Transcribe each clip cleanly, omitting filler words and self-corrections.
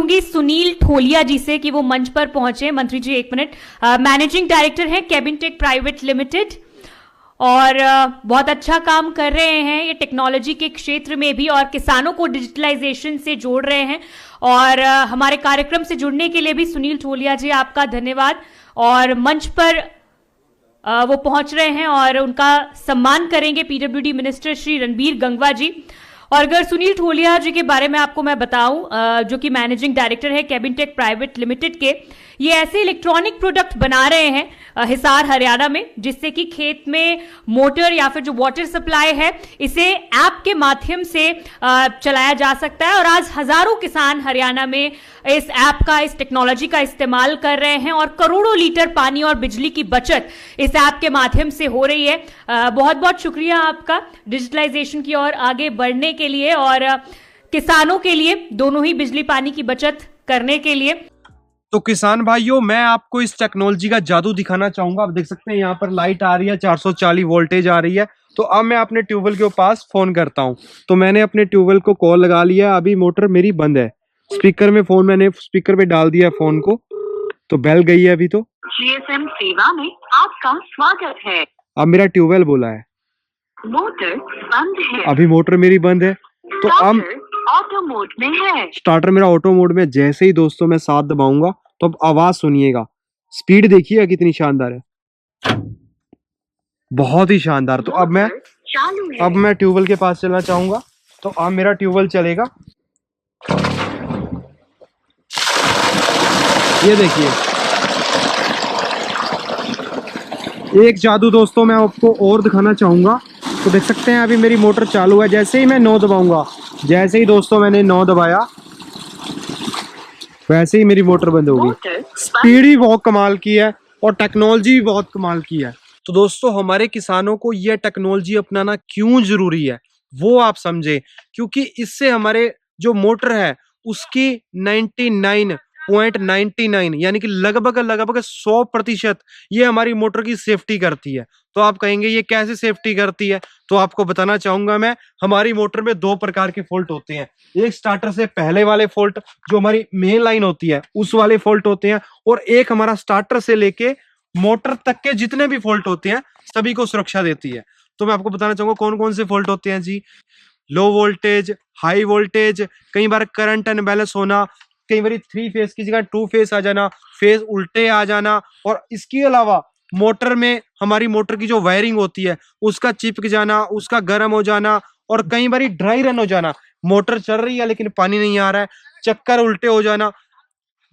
करूंगी सुनील ठोलिया जी से कि वो मंच पर पहुंचे। मंत्री जी एक मिनट। मैनेजिंग डायरेक्टर हैं केबिनटेक प्राइवेट लिमिटेड और बहुत अच्छा काम कर रहे हैं ये टेक्नोलॉजी के क्षेत्र में भी और किसानों को डिजिटलाइजेशन से जोड़ रहे हैं। और हमारे कार्यक्रम से जुड़ने के लिए भी सुनील ठोलिया जी आपका धन्यवाद। और मंच पर वो पहुंच रहे हैं और उनका सम्मान करेंगे पीडब्ल्यूडी मिनिस्टर श्री रणबीर गंगवा जी। और अगर सुनील ठोलिया जी के बारे में आपको मैं बताऊं, जो कि मैनेजिंग डायरेक्टर है केबिनटेक प्राइवेट लिमिटेड के, ये ऐसे इलेक्ट्रॉनिक प्रोडक्ट बना रहे हैं हिसार हरियाणा में, जिससे कि खेत में मोटर या फिर जो वाटर सप्लाई है इसे ऐप के माध्यम से चलाया जा सकता है। और आज हजारों किसान हरियाणा में इस ऐप का, इस टेक्नोलॉजी का इस्तेमाल कर रहे हैं और करोड़ों लीटर पानी और बिजली की बचत इस ऐप के माध्यम से हो रही है। बहुत बहुत शुक्रिया आपका डिजिटलाइजेशन की ओर आगे बढ़ने के लिए और किसानों के लिए दोनों ही बिजली पानी की बचत करने के लिए। तो किसान भाइयों, मैं आपको इस टेक्नोलॉजी का जादू दिखाना चाहूंगा। आप देख सकते हैं यहाँ पर लाइट आ रही है, 440 वोल्टेज आ रही है। तो अब मैं अपने ट्यूबवेल के पास फोन करता हूँ। तो मैंने अपने ट्यूबवेल को कॉल लगा लिया। अभी मोटर मेरी बंद है। स्पीकर में फोन, मैंने स्पीकर पे डाल दिया फोन को, तो बेल गई है अभी। तो जीएसएम सेवा में आपका स्वागत है। अब मेरा ट्यूबवेल बोला है मोटर बंद है। अभी मोटर मेरी बंद है। तो अब ऑटो मोड में है। स्टार्टर मेरा ऑटो मोड में। जैसे ही दोस्तों मैं 7 दबाऊंगा तो अब आवाज सुनिएगा। स्पीड देखिए कितनी शानदार है, बहुत ही शानदार। तो अब मैं ट्यूबवेल के पास चलना चाहूंगा। तो अब मेरा ट्यूबवेल चलेगा। ये देखिए एक जादू दोस्तों मैं आपको और दिखाना चाहूंगा। तो देख सकते हैं अभी मेरी मोटर चालू है। जैसे ही मैं 9 दबाऊंगा, जैसे ही दोस्तों मैंने 9 दबाया, वैसे ही मेरी मोटर बंद होगी। स्पीड ही बहुत कमाल की है और टेक्नोलॉजी भी बहुत कमाल की है। तो दोस्तों हमारे किसानों को यह टेक्नोलॉजी अपनाना क्यों जरूरी है वो आप समझे, क्योंकि इससे हमारे जो मोटर है उसकी 99.99 यानी कि लगभग 100% ये हमारी मोटर की सेफ्टी करती है। तो आप कहेंगे ये कैसे सेफ्टी करती है, तो आपको बताना चाहूंगा मैं। हमारी मोटर में 2 प्रकार के फॉल्ट होते हैं। एक स्टार्टर से पहले वाले फॉल्ट, जो हमारी मेन लाइन होती है उस वाले फॉल्ट होते हैं, और एक हमारा स्टार्टर से लेके मोटर तक के जितने भी फॉल्ट होते हैं सभी को सुरक्षा देती है। तो मैं आपको बताना चाहूंगा कौन कौन से फॉल्ट होते हैं जी। लो वोल्टेज, हाई वोल्टेज, कई बार करंट अनबैलेंस होना, कई बार 3 फेज की जगह 2 फेज आ जाना, फेज उल्टे आ जाना, और इसके अलावा मोटर में हमारी मोटर की जो वायरिंग होती है उसका चिपक जाना, उसका गर्म हो जाना, और कई बार ड्राई रन हो जाना। मोटर चल रही है लेकिन पानी नहीं आ रहा है, चक्कर उल्टे हो जाना।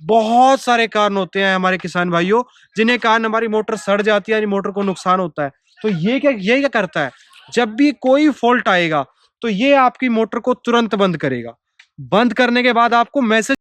बहुत सारे कारण होते हैं हमारे किसान भाइयों जिन्हें कारण हमारी मोटर सड़ जाती है, मोटर को नुकसान होता है। तो ये क्या करता है, जब भी कोई फॉल्ट आएगा तो ये आपकी मोटर को तुरंत बंद करेगा। बंद करने के बाद आपको मैसेज